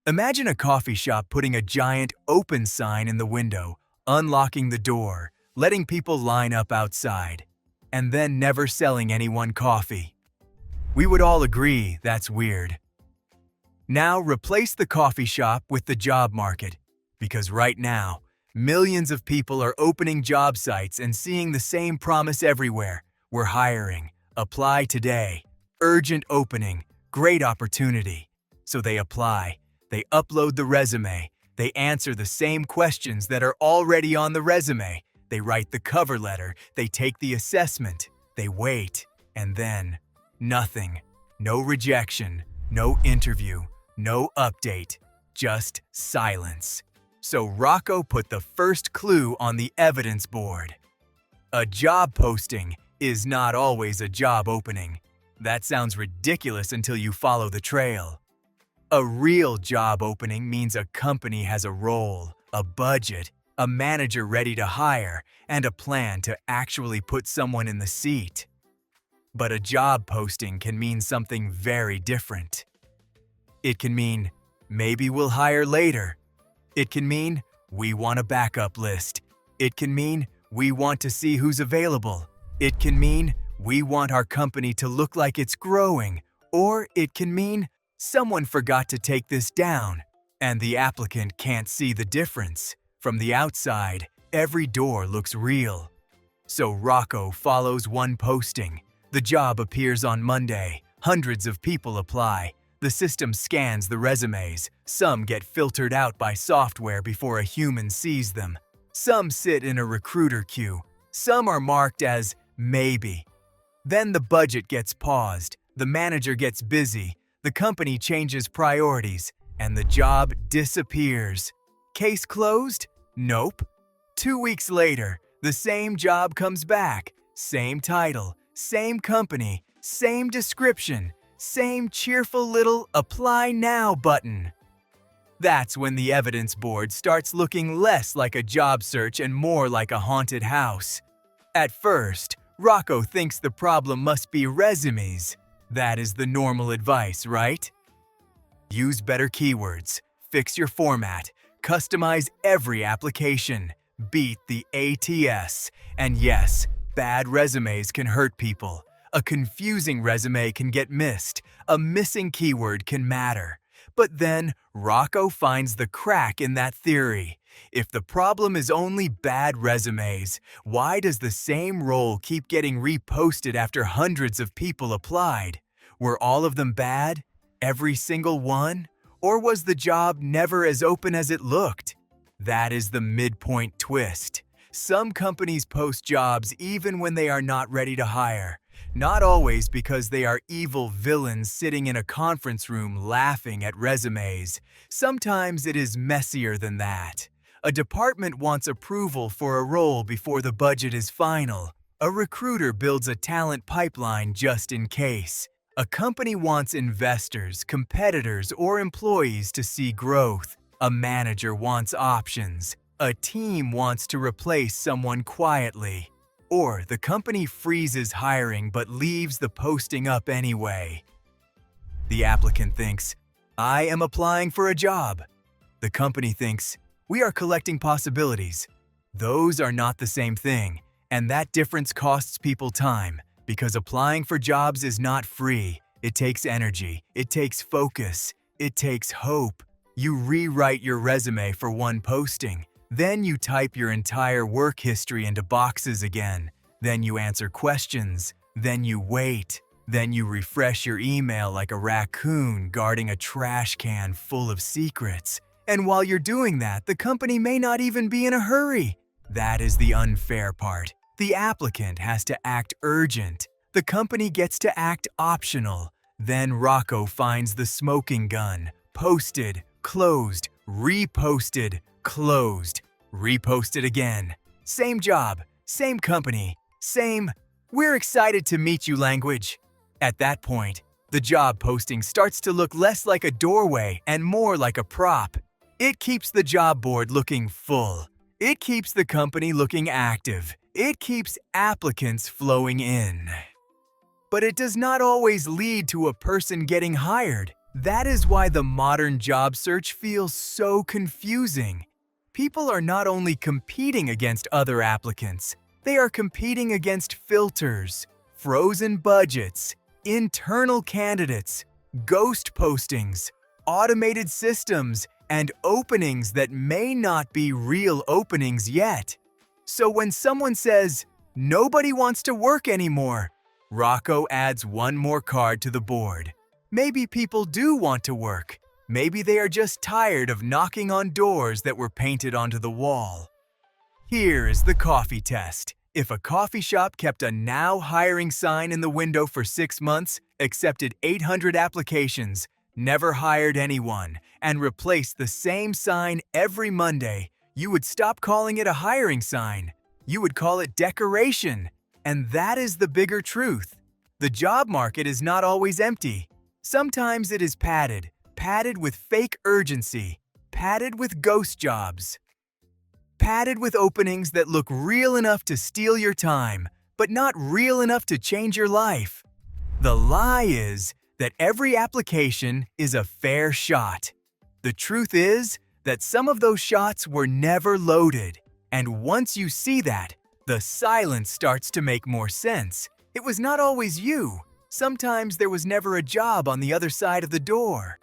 Imagine a coffee shop putting a giant open sign in the window, unlocking the door, letting people line up outside, and then never selling anyone coffee. We would all agree that's weird. Now replace the coffee shop with the job market, because right now, millions of people are opening job sites and seeing the same promise everywhere. We're hiring. Apply today. Urgent opening. Great opportunity. So they apply. They upload the resume. They answer the same questions that are already on the resume. They write the cover letter. They take the assessment. They wait. And then, nothing. No rejection. No interview. No update. Just silence. So Rocco put the first clue on the evidence board. A job posting is not always a job opening. That sounds ridiculous until you follow the trail. A real job opening means a company has a role, a budget, a manager ready to hire, and a plan to actually put someone in the seat. But a job posting can mean something very different. It can mean, maybe we'll hire later. It can mean, we want a backup list. It can mean, we want to see who's available. It can mean, we want our company to look like it's growing. Or it can mean, someone forgot to take this down, and the applicant can't see the difference. From the outside, every door looks real. So Rocco follows one posting. The job appears on Monday. Hundreds of people apply. The system scans the resumes. Some get filtered out by software before a human sees them. Some sit in a recruiter queue. Some are marked as maybe. Then the budget gets paused. The manager gets busy. The company changes priorities, and the job disappears. Case closed? Nope. 2 weeks later, the same job comes back. Same title, same company, same description, same cheerful little Apply Now button. That's when the evidence board starts looking less like a job search and more like a haunted house. At first, Rocco thinks the problem must be resumes. That is the normal advice, right? Use better keywords, fix your format, customize every application, beat the ATS. And yes, bad resumes can hurt people. A confusing resume can get missed. A missing keyword can matter. But then, Rocco finds the crack in that theory. If the problem is only bad resumes, why does the same role keep getting reposted after hundreds of people applied? Were all of them bad? Every single one? Or was the job never as open as it looked? That is the midpoint twist. Some companies post jobs even when they are not ready to hire. Not always because they are evil villains sitting in a conference room laughing at resumes. Sometimes it is messier than that. A department wants approval for a role before the budget is final. A recruiter builds a talent pipeline just in case. A company wants investors, competitors, or employees to see growth. A manager wants options. A team wants to replace someone quietly. Or the company freezes hiring but leaves the posting up anyway. The applicant thinks, I am applying for a job. The company thinks, we are collecting possibilities. Those are not the same thing, and that difference costs people time, because applying for jobs is not free. It takes energy, it takes focus, it takes hope. You rewrite your resume for one posting. Then you type your entire work history into boxes again. Then you answer questions. Then you wait. Then you refresh your email like a raccoon guarding a trash can full of secrets. And while you're doing that, the company may not even be in a hurry. That is the unfair part. The applicant has to act urgent. The company gets to act optional. Then Rocco finds the smoking gun. Posted, closed, reposted, closed, reposted again. Same job, same company, same "we're excited to meet you" language. At that point, the job posting starts to look less like a doorway and more like a prop. It keeps the job board looking full. It keeps the company looking active. It keeps applicants flowing in. But it does not always lead to a person getting hired. That is why the modern job search feels so confusing. People are not only competing against other applicants, they are competing against filters, frozen budgets, internal candidates, ghost postings, automated systems, and openings that may not be real openings yet. So when someone says, "Nobody wants to work anymore," Rocco adds one more card to the board. Maybe people do want to work. Maybe they are just tired of knocking on doors that were painted onto the wall. Here is the coffee test. If a coffee shop kept a "Now Hiring" sign in the window for 6 months, accepted 800 applications, never hired anyone, and replaced the same sign every Monday, you would stop calling it a hiring sign. You would call it decoration. And that is the bigger truth. The job market is not always empty. Sometimes it is padded with fake urgency, padded with ghost jobs, padded with openings that look real enough to steal your time, but not real enough to change your life. The lie is that every application is a fair shot. The truth is that some of those shots were never loaded. And once you see that, the silence starts to make more sense. It was not always you. Sometimes there was never a job on the other side of the door.